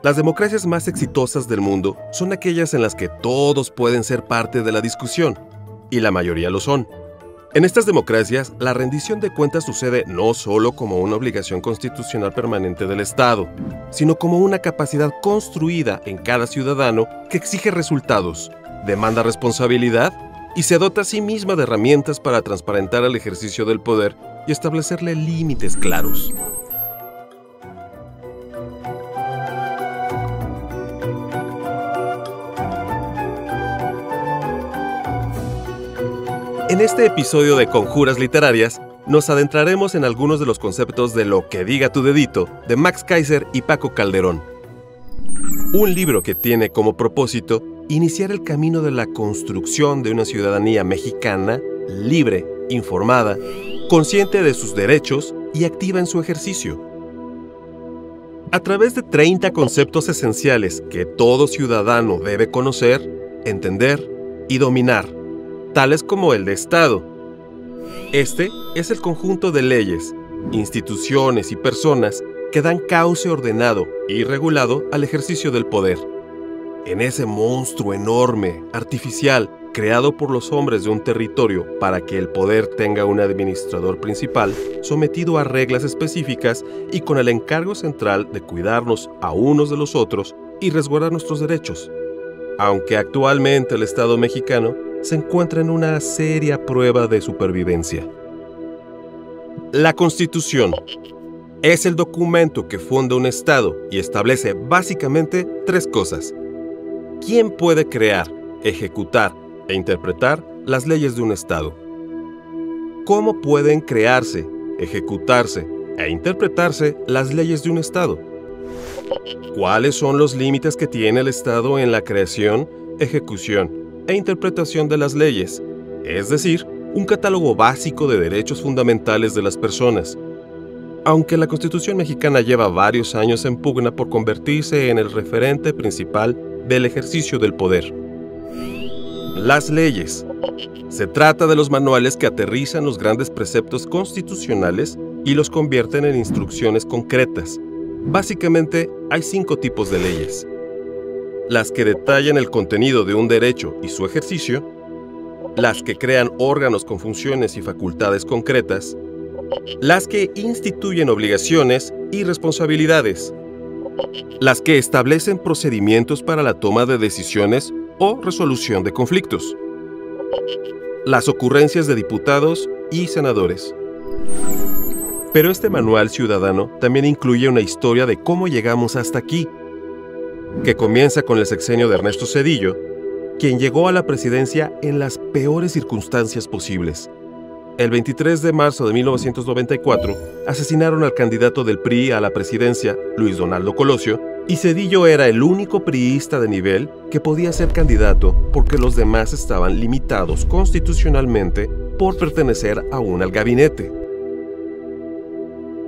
Las democracias más exitosas del mundo son aquellas en las que todos pueden ser parte de la discusión, y la mayoría lo son. En estas democracias, la rendición de cuentas sucede no solo como una obligación constitucional permanente del Estado, sino como una capacidad construida en cada ciudadano que exige resultados, demanda responsabilidad y se dota a sí misma de herramientas para transparentar el ejercicio del poder y establecerle límites claros. En este episodio de Conjuras Literarias, nos adentraremos en algunos de los conceptos de Lo que diga tu dedito, de Max Kaiser y Paco Calderón. Un libro que tiene como propósito iniciar el camino de la construcción de una ciudadanía mexicana libre, informada, consciente de sus derechos y activa en su ejercicio. A través de 30 conceptos esenciales que todo ciudadano debe conocer, entender y dominar, tales como el de Estado. Este es el conjunto de leyes, instituciones y personas que dan cauce ordenado y regulado al ejercicio del poder. En ese monstruo enorme, artificial, creado por los hombres de un territorio para que el poder tenga un administrador principal, sometido a reglas específicas y con el encargo central de cuidarnos a unos de los otros y resguardar nuestros derechos. Aunque actualmente el Estado mexicano se encuentra en una seria prueba de supervivencia. La Constitución es el documento que funda un Estado y establece básicamente tres cosas. ¿Quién puede crear, ejecutar e interpretar las leyes de un Estado? ¿Cómo pueden crearse, ejecutarse e interpretarse las leyes de un Estado? ¿Cuáles son los límites que tiene el Estado en la creación, ejecución e interpretación de las leyes, es decir, un catálogo básico de derechos fundamentales de las personas? Aunque la Constitución mexicana lleva varios años en pugna por convertirse en el referente principal del ejercicio del poder. Las leyes. Se trata de los manuales que aterrizan los grandes preceptos constitucionales y los convierten en instrucciones concretas. Básicamente, hay 5 tipos de leyes: las que detallan el contenido de un derecho y su ejercicio, las que crean órganos con funciones y facultades concretas, las que instituyen obligaciones y responsabilidades, las que establecen procedimientos para la toma de decisiones o resolución de conflictos, las ocurrencias de diputados y senadores. Pero este manual ciudadano también incluye una historia de cómo llegamos hasta aquí, que comienza con el sexenio de Ernesto Zedillo, quien llegó a la presidencia en las peores circunstancias posibles. El 23 de marzo de 1994, asesinaron al candidato del PRI a la presidencia, Luis Donaldo Colosio, y Zedillo era el único priista de nivel que podía ser candidato porque los demás estaban limitados constitucionalmente por pertenecer aún al gabinete.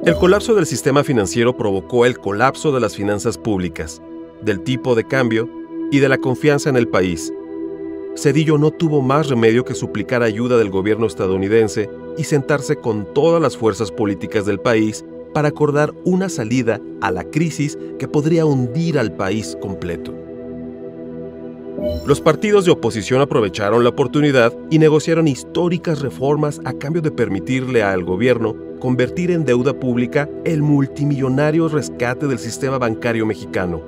El colapso del sistema financiero provocó el colapso de las finanzas públicas, del tipo de cambio y de la confianza en el país. Zedillo no tuvo más remedio que suplicar ayuda del gobierno estadounidense y sentarse con todas las fuerzas políticas del país para acordar una salida a la crisis que podría hundir al país completo. Los partidos de oposición aprovecharon la oportunidad y negociaron históricas reformas a cambio de permitirle al gobierno convertir en deuda pública el multimillonario rescate del sistema bancario mexicano.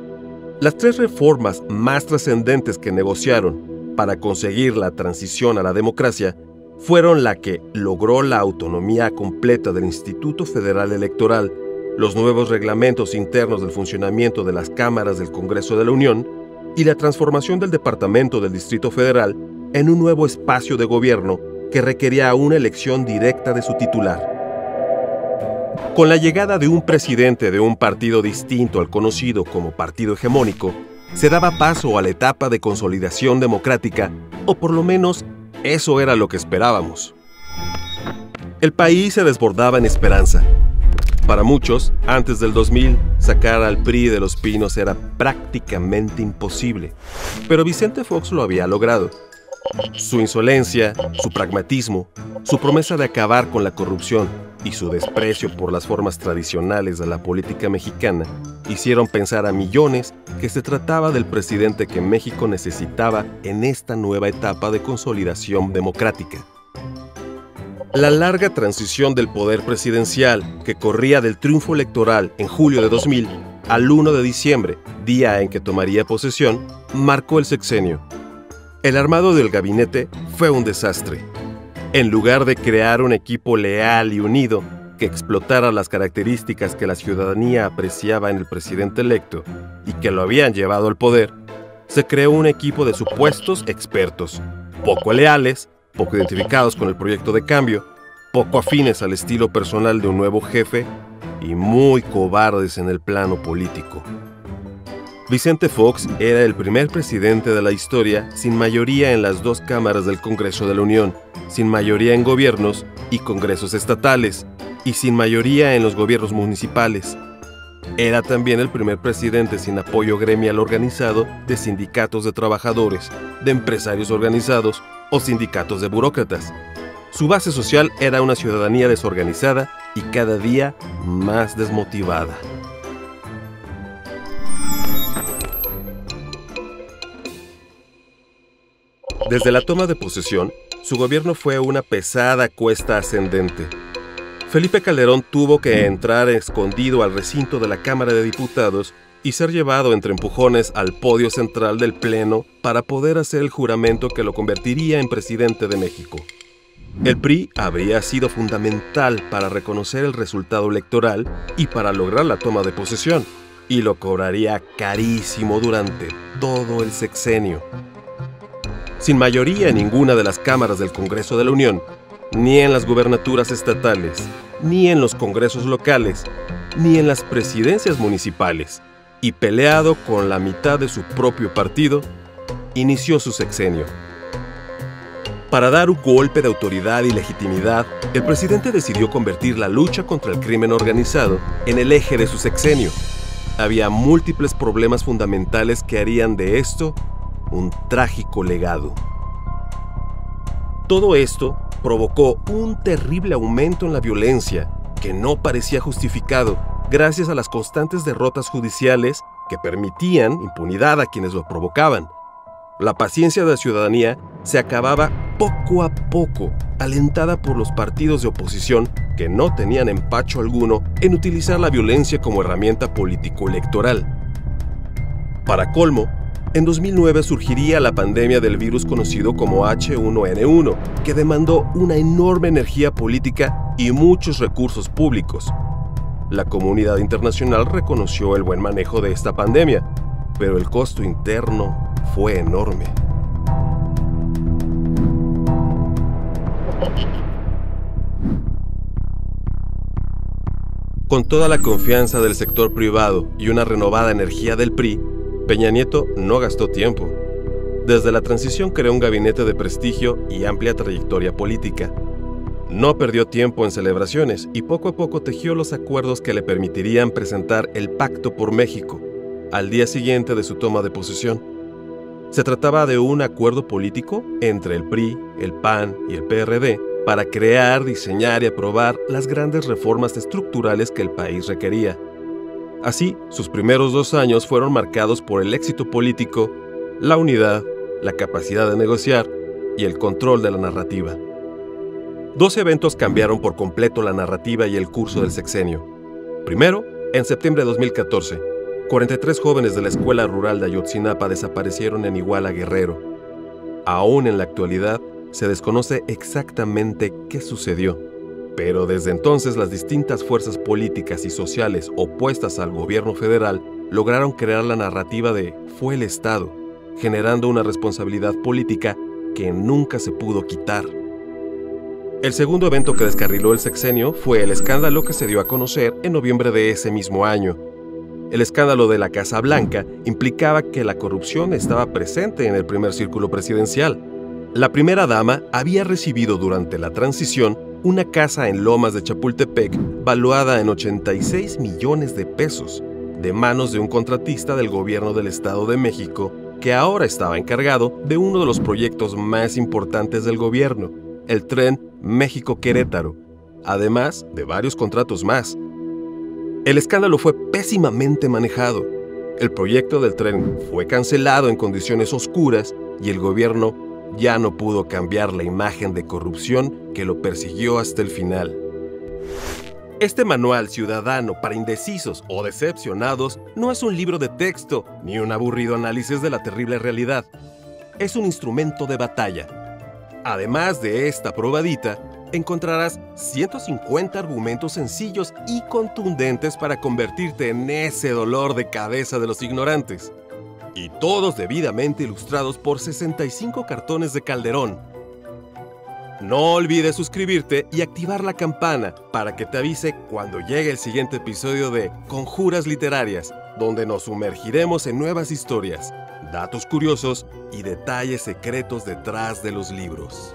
Las 3 reformas más trascendentes que negociaron para conseguir la transición a la democracia fueron la que logró la autonomía completa del Instituto Federal Electoral, los nuevos reglamentos internos del funcionamiento de las cámaras del Congreso de la Unión y la transformación del Departamento del Distrito Federal en un nuevo espacio de gobierno que requería una elección directa de su titular. Con la llegada de un presidente de un partido distinto al conocido como partido hegemónico, se daba paso a la etapa de consolidación democrática, o por lo menos eso era lo que esperábamos. El país se desbordaba en esperanza. Para muchos, antes del 2000, sacar al PRI de Los Pinos era prácticamente imposible, pero Vicente Fox lo había logrado. Su insolencia, su pragmatismo, su promesa de acabar con la corrupción y su desprecio por las formas tradicionales de la política mexicana hicieron pensar a millones que se trataba del presidente que México necesitaba en esta nueva etapa de consolidación democrática. La larga transición del poder presidencial, que corría del triunfo electoral en julio de 2000 al 1 de diciembre, día en que tomaría posesión, marcó el sexenio. El armado del gabinete fue un desastre. En lugar de crear un equipo leal y unido que explotara las características que la ciudadanía apreciaba en el presidente electo y que lo habían llevado al poder, se creó un equipo de supuestos expertos, poco leales, poco identificados con el proyecto de cambio, poco afines al estilo personal de un nuevo jefe y muy cobardes en el plano político. Vicente Fox era el primer presidente de la historia sin mayoría en las dos cámaras del Congreso de la Unión, sin mayoría en gobiernos y congresos estatales, y sin mayoría en los gobiernos municipales. Era también el primer presidente sin apoyo gremial organizado de sindicatos de trabajadores, de empresarios organizados o sindicatos de burócratas. Su base social era una ciudadanía desorganizada y cada día más desmotivada. Desde la toma de posesión, su gobierno fue una pesada cuesta ascendente. Felipe Calderón tuvo que entrar escondido al recinto de la Cámara de Diputados y ser llevado entre empujones al podio central del Pleno para poder hacer el juramento que lo convertiría en presidente de México. El PRI habría sido fundamental para reconocer el resultado electoral y para lograr la toma de posesión, y lo cobraría carísimo durante todo el sexenio. Sin mayoría en ninguna de las cámaras del Congreso de la Unión, ni en las gubernaturas estatales, ni en los congresos locales, ni en las presidencias municipales, y peleado con la mitad de su propio partido, inició su sexenio. Para dar un golpe de autoridad y legitimidad, el presidente decidió convertir la lucha contra el crimen organizado en el eje de su sexenio. Había múltiples problemas fundamentales que harían de esto un trágico legado. Todo esto provocó un terrible aumento en la violencia que no parecía justificado gracias a las constantes derrotas judiciales que permitían impunidad a quienes lo provocaban. La paciencia de la ciudadanía se acababa poco a poco, alentada por los partidos de oposición que no tenían empacho alguno en utilizar la violencia como herramienta político-electoral. Para colmo, en 2009 surgiría la pandemia del virus conocido como H1N1, que demandó una enorme energía política y muchos recursos públicos. La comunidad internacional reconoció el buen manejo de esta pandemia, pero el costo interno fue enorme. Con toda la confianza del sector privado y una renovada energía del PRI, Peña Nieto no gastó tiempo. Desde la transición creó un gabinete de prestigio y amplia trayectoria política. No perdió tiempo en celebraciones y poco a poco tejió los acuerdos que le permitirían presentar el Pacto por México al día siguiente de su toma de posesión. Se trataba de un acuerdo político entre el PRI, el PAN y el PRD para crear, diseñar y aprobar las grandes reformas estructurales que el país requería. Así, sus primeros 2 años fueron marcados por el éxito político, la unidad, la capacidad de negociar y el control de la narrativa. 2 eventos cambiaron por completo la narrativa y el curso del sexenio. Primero, en septiembre de 2014, 43 jóvenes de la Escuela Rural de Ayotzinapa desaparecieron en Iguala, Guerrero. Aún en la actualidad, se desconoce exactamente qué sucedió. Pero desde entonces las distintas fuerzas políticas y sociales opuestas al gobierno federal lograron crear la narrativa de "fue el Estado", generando una responsabilidad política que nunca se pudo quitar. El segundo evento que descarriló el sexenio fue el escándalo que se dio a conocer en noviembre de ese mismo año. El escándalo de la Casa Blanca implicaba que la corrupción estaba presente en el primer círculo presidencial. La primera dama había recibido durante la transición una casa en Lomas de Chapultepec valuada en 86 millones de pesos, de manos de un contratista del gobierno del Estado de México que ahora estaba encargado de uno de los proyectos más importantes del gobierno, el tren México-Querétaro, además de varios contratos más. El escándalo fue pésimamente manejado. El proyecto del tren fue cancelado en condiciones oscuras y el gobierno ya no pudo cambiar la imagen de corrupción que lo persiguió hasta el final. Este manual ciudadano para indecisos o decepcionados no es un libro de texto ni un aburrido análisis de la terrible realidad. Es un instrumento de batalla. Además de esta probadita, encontrarás 150 argumentos sencillos y contundentes para convertirte en ese dolor de cabeza de los ignorantes. Y todos debidamente ilustrados por 65 cartones de Calderón. No olvides suscribirte y activar la campana para que te avise cuando llegue el siguiente episodio de Conjuras Literarias, donde nos sumergiremos en nuevas historias, datos curiosos y detalles secretos detrás de los libros.